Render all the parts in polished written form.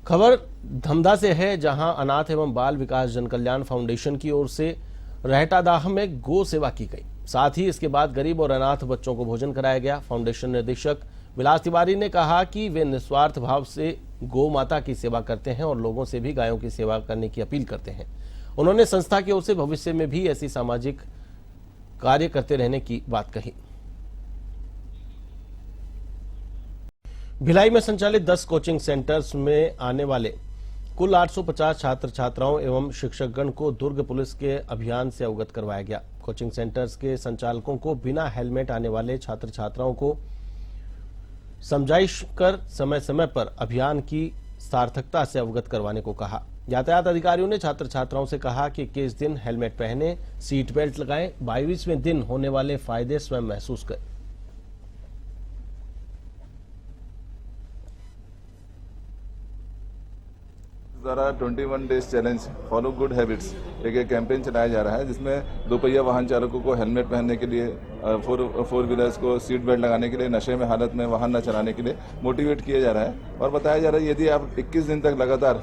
खबर धमधा से है, जहां अनाथ एवं बाल विकास जन कल्याण फाउंडेशन की ओर से रहटादाह में गो सेवा की गई। साथ ही इसके बाद गरीब और अनाथ बच्चों को भोजन कराया गया। फाउंडेशन निदेशक विलास तिवारी ने कहा कि वे निस्वार्थ भाव से गौ माता की सेवा करते हैं और लोगों से भी गायों की सेवा करने की अपील करते हैं। उन्होंने संस्था की ओर से भविष्य में भी ऐसी सामाजिक कार्य करते रहने की बात कही। भिलाई में संचालित 10 कोचिंग सेंटर्स में आने वाले कुल 850 छात्र छात्राओं एवं शिक्षकगण को दुर्ग पुलिस के अभियान से अवगत करवाया गया। कोचिंग सेंटर्स के संचालकों को बिना हेलमेट आने वाले छात्र छात्राओं को समझाइश कर समय समय पर अभियान की सार्थकता से अवगत करवाने को कहा। यातायात अधिकारियों ने छात्र छात्राओं से कहा कि 21 दिन हेलमेट पहने, सीट बेल्ट लगाएं, 22वें दिन होने वाले फायदे स्वयं महसूस करें। द्वारा 21 days challenge follow good habits एक कैंपेन चलाया जा रहा है, जिसमें दोपहिया वाहन चालकों को हेलमेट पहनने के लिए, फोर व्हीलर्स को सीट बेल्ट लगाने के लिए, नशे में हालत में वाहन न चलाने के लिए मोटिवेट किया जा रहा है और बताया जा रहा है यदि आप 21 दिन तक लगातार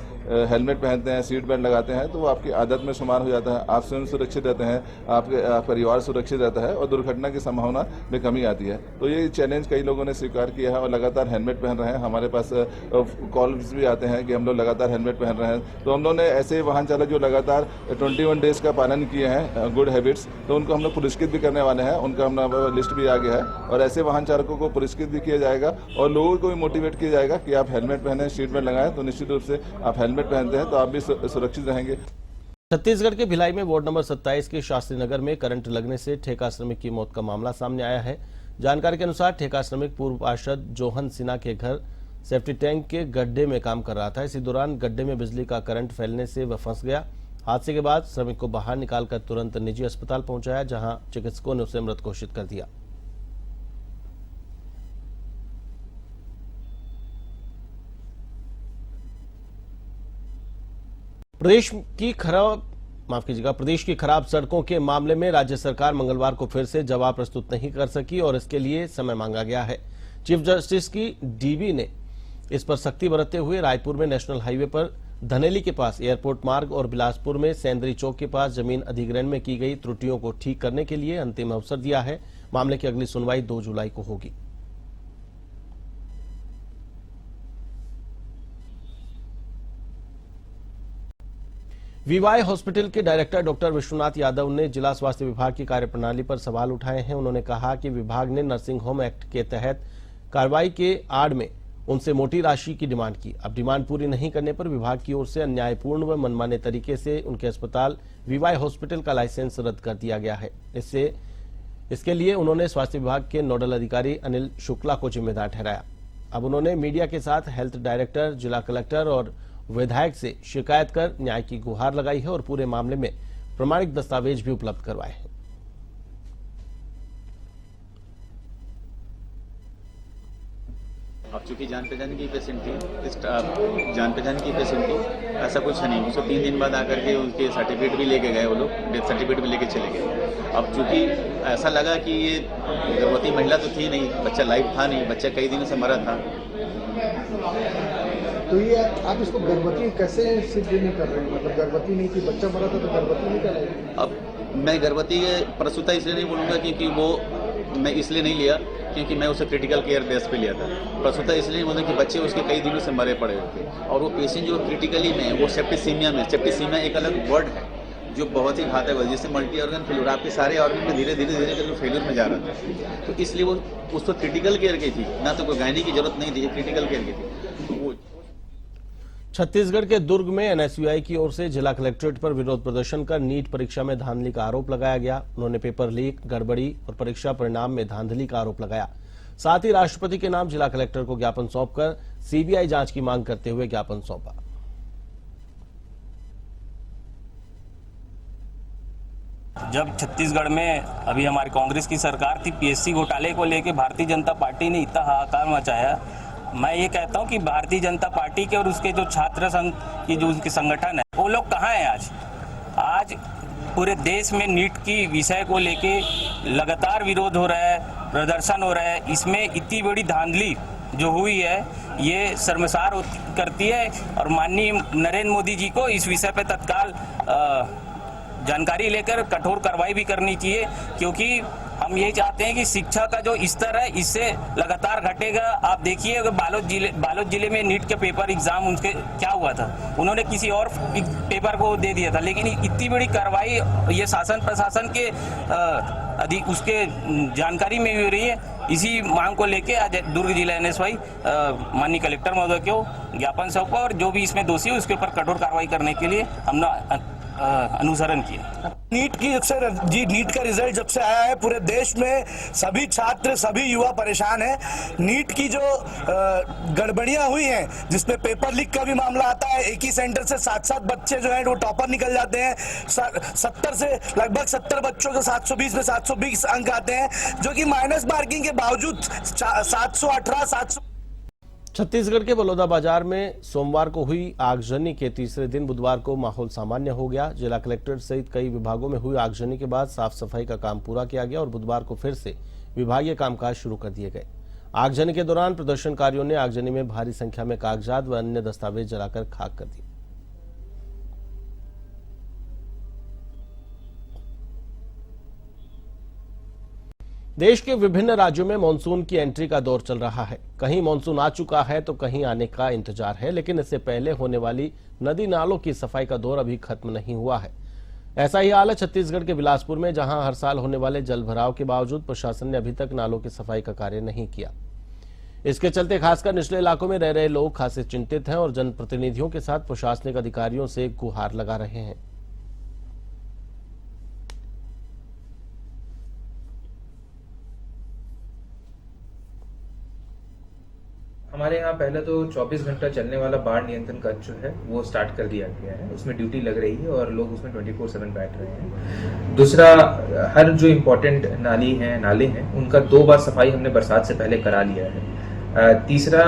हेलमेट पहनते हैं, सीट बेल्ट लगाते हैं तो वो आपकी आदत में शुमार हो जाता है। आप स्वयं सुरक्षित रहते हैं, आपके परिवार सुरक्षित रहता है और दुर्घटना की संभावना में कमी आती है। तो ये चैलेंज कई लोगों ने स्वीकार किया है और लगातार हेलमेट पहन रहे हैं। हमारे पास कॉल्स भी आते हैं कि हम लोग लगातार हेलमेट पहन रहे हैं। तो हम लोगों ने ऐसे वाहन चालक जो लगातार 21 डेज का पालन किए हैं गुड हैबिट्स, तो उनको हम लोग पुरस्कृत भी करने वाले हैं। उनका हमारा लिस्ट भी आ गया है और ऐसे वाहन चालकों को पुरस्कृत भी किया जाएगा और लोगों को भी मोटिवेट किया जाएगा कि आप हेलमेट पहने, सीट बेल्ट लगाएं। तो निश्चित रूप से आप हेलमेट पहनते हैं तो आप भी सुरक्षित रहेंगे। छत्तीसगढ़ के भिलाई में वार्ड नंबर 27 के शास्त्री नगर में करंट लगने से ठेका श्रमिक की मौत का मामला सामने आया है। जानकारी के अनुसार ठेका श्रमिक पूर्व पार्षद जोहन सिन्हा के घर सेफ्टी टैंक के गड्ढे में काम कर रहा था। इसी दौरान गड्ढे में बिजली का करंट फैलने से वह फंस गया। हादसे के बाद श्रमिक को बाहर निकालकर तुरंत निजी अस्पताल पहुंचाया, जहां चिकित्सकों ने उसे मृत घोषित कर दिया। प्रदेश की खराब सड़कों के मामले में राज्य सरकार मंगलवार को फिर से जवाब प्रस्तुत नहीं कर सकी और इसके लिए समय मांगा गया है। चीफ जस्टिस की डीबी ने इस पर सख्ती बरतते हुए रायपुर में नेशनल हाईवे पर धनेली के पास एयरपोर्ट मार्ग और बिलासपुर में सेंद्री चौक के पास जमीन अधिग्रहण में की गई त्रुटियों को ठीक करने के लिए अंतिम अवसर दिया है। मामले की अगली सुनवाई 2 जुलाई को होगी। वीवाई हॉस्पिटल के डायरेक्टर डॉक्टर विश्वनाथ यादव ने जिला स्वास्थ्य विभाग की कार्यप्रणाली पर सवाल उठाए हैं। उन्होंने कहा कि विभाग ने नर्सिंग होम एक्ट के तहत कार्रवाई के आड़ में उनसे मोटी राशि की डिमांड की। अब डिमांड पूरी नहीं करने पर विभाग की ओर से अन्यायपूर्ण व मनमाने तरीके से उनके अस्पताल वीवाई हॉस्पिटल का लाइसेंस रद्द कर दिया गया है। इसके लिए उन्होंने स्वास्थ्य विभाग के नोडल अधिकारी अनिल शुक्ला को जिम्मेदार ठहराया। अब उन्होंने मीडिया के साथ हेल्थ डायरेक्टर, जिला कलेक्टर और विधायक से शिकायत कर न्याय की गुहार लगाई है और पूरे मामले में प्रमाणिक दस्तावेज भी उपलब्ध करवाए हैं। अब चूंकि जान पहचान की पेशेंट थी, जान पहचान की पेशेंट थी, ऐसा कुछ नहीं। उसको 3 दिन बाद आकर के उनके सर्टिफिकेट भी लेके गए, वो लोग डेथ सर्टिफिकेट भी लेके चले गए। अब चूंकि ऐसा लगा कि ये गर्भवती महिला तो थी नहीं, बच्चा लाइव था नहीं, बच्चा कई दिनों से मरा था। तो ये आप इसको गर्भवती कैसे सिद्ध नहीं कर रहे हैं? मतलब गर्भवती नहीं थी, बच्चा मरा था तो गर्भवती नहीं कर रहे हैं। अब मैं गर्भवती प्रसूता इसलिए नहीं बोलूँगा क्योंकि वो मैं इसलिए नहीं लिया क्योंकि मैं उसे क्रिटिकल केयर बेस पे लिया था। प्रसूता इसलिए नहीं बोलूँ कि बच्चे उसके कई दिनों से मरे पड़े हुए थे और वो पेशेंट जो क्रिटिकली में है वो सेप्टिसीमिया में, सेप्टिसीमिया एक अलग वर्ड है जो बहुत ही घातक है, जिससे मल्टी ऑर्गन फेल्यूर, आपके सारे ऑर्गन में धीरे धीरे करके फेल्यूर में जा रहा था। तो इसलिए वो उसको क्रिटिकल केयर की थी, ना तो कोई गायनी की जरूरत नहीं थी, क्रिटिकल केयर की थी। छत्तीसगढ़ के दुर्ग में एनएसयूआई की ओर से जिला कलेक्ट्रेट पर विरोध प्रदर्शन कर नीट परीक्षा में धांधली का आरोप लगाया गया। उन्होंने पेपर लीक, गड़बड़ी और परीक्षा परिणाम में धांधली का आरोप लगाया। साथ ही राष्ट्रपति के नाम जिला कलेक्टर को ज्ञापन सौंपकर सीबीआई जांच की मांग करते हुए ज्ञापन सौंपा। जब छत्तीसगढ़ में अभी हमारी कांग्रेस की सरकार थी, पीएससी घोटाले को लेकर भारतीय जनता पार्टी ने इतना हाहाकार मचाया। मैं ये कहता हूँ कि भारतीय जनता पार्टी के और उसके जो छात्र संघ की जो उनके संगठन है, वो लोग कहाँ हैं आज पूरे देश में नीट की विषय को लेके लगातार विरोध हो रहा है, प्रदर्शन हो रहा है। इसमें इतनी बड़ी धांधली जो हुई है ये शर्मसार करती है और माननीय नरेंद्र मोदी जी को इस विषय पे तत्काल जानकारी लेकर कठोर कार्रवाई भी करनी चाहिए, क्योंकि हम यही चाहते हैं कि शिक्षा का जो स्तर है इससे लगातार घटेगा। आप देखिए बालोद जिले में नीट के पेपर एग्जाम उनके क्या हुआ था, उन्होंने किसी और पेपर को दे दिया था, लेकिन इतनी बड़ी कार्रवाई ये शासन प्रशासन के अधिक उसके जानकारी में हो रही है। इसी मांग को लेके आज दुर्ग जिला NSY माननीय कलेक्टर महोदय को ज्ञापन सौंपा और जो भी इसमें दोषी है उसके ऊपर कठोर कार्रवाई करने के लिए हमने अनुसरण किया। नीट का रिजल्ट जब से आया है पूरे देश में सभी छात्र सभी युवा परेशान हैं। नीट की जो गड़बड़ियां हुई हैं जिसमें पेपर लीक का भी मामला आता है, एक ही सेंटर से 7 बच्चे जो हैं वो टॉपर निकल जाते हैं। 70 से लगभग 70 बच्चों को 720 में 720 अंक आते हैं, जो कि माइनस मार्किंग के बावजूद 718 छत्तीसगढ़ के बलौदाबाजार में सोमवार को हुई आगजनी के तीसरे दिन बुधवार को माहौल सामान्य हो गया। जिला कलेक्ट्रेट सहित कई विभागों में हुई आगजनी के बाद साफ सफाई का काम पूरा किया गया और बुधवार को फिर से विभागीय कामकाज शुरू कर दिए गए। आगजनी के दौरान प्रदर्शनकारियों ने आगजनी में भारी संख्या में कागजात व अन्य दस्तावेज जलाकर खाक कर दिए। देश के विभिन्न राज्यों में मानसून की एंट्री का दौर चल रहा है। कहीं मानसून आ चुका है तो कहीं आने का इंतजार है, लेकिन इससे पहले होने वाली नदी नालों की सफाई का दौर अभी खत्म नहीं हुआ है। ऐसा ही हाल है छत्तीसगढ़ के बिलासपुर में, जहां हर साल होने वाले जल भराव के बावजूद प्रशासन ने अभी तक नालों की सफाई का कार्य नहीं किया। इसके चलते खासकर निचले इलाकों में रह रहे लोग खासे चिंतित हैं और जनप्रतिनिधियों के साथ प्रशासनिक अधिकारियों से गुहार लगा रहे हैं। हमारे यहाँ पहले तो 24 घंटा चलने वाला बाढ़ नियंत्रण कक्ष जो है वो स्टार्ट कर दिया गया है, उसमें ड्यूटी लग रही है और लोग उसमें 24/7 बैठ रहे हैं। दूसरा, हर जो इम्पोर्टेंट नाले हैं उनका 2 बार सफाई हमने बरसात से पहले करा लिया है। तीसरा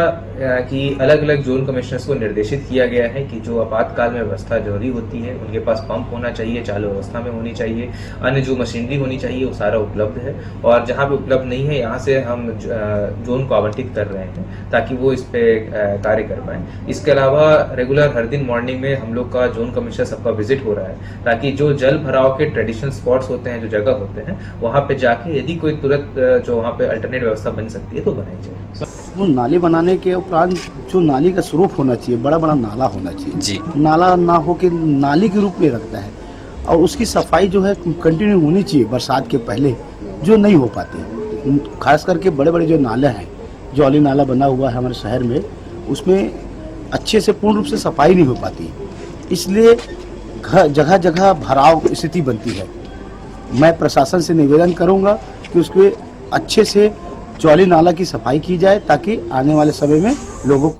कि अलग अलग जोन कमिश्नर्स को निर्देशित किया गया है कि जो आपातकाल में व्यवस्था जरूरी होती है उनके पास पंप होना चाहिए, चालू अवस्था में होनी चाहिए, अन्य जो मशीनरी होनी चाहिए वो सारा उपलब्ध है और जहाँ पे उपलब्ध नहीं है यहाँ से हम जोन को आवंटित कर रहे हैं ताकि वो इस पे कार्य कर पाए। इसके अलावा रेगुलर हर दिन मॉर्निंग में हम लोग का जोन कमिश्नर सबका विजिट हो रहा है ताकि जो जल भराव के ट्रेडिशनल स्पॉट्स होते हैं, जो जगह होते हैं, वहाँ पे जाके यदि कोई तुरंत जो वहाँ पे अल्टरनेट व्यवस्था बन सकती है तो बनाई जाए। वो नाली बनाने के उपरांत जो नाली का स्वरूप होना चाहिए, बड़ा बड़ा नाला होना चाहिए जी। नाला ना हो के नाली के रूप में रखता है और उसकी सफाई जो है कंटिन्यू होनी चाहिए बरसात के पहले, जो नहीं हो पाती। खास करके बड़े बड़े जो नाले हैं, जौली नाला बना हुआ है हमारे शहर में, उसमें अच्छे से पूर्ण रूप से सफाई नहीं हो पाती, इसलिए जगह जगह भराव की स्थिति बनती है। मैं प्रशासन से निवेदन करूंगा कि उसके अच्छे से जौली नाला की सफाई की जाए ताकि आने वाले समय में लोगों को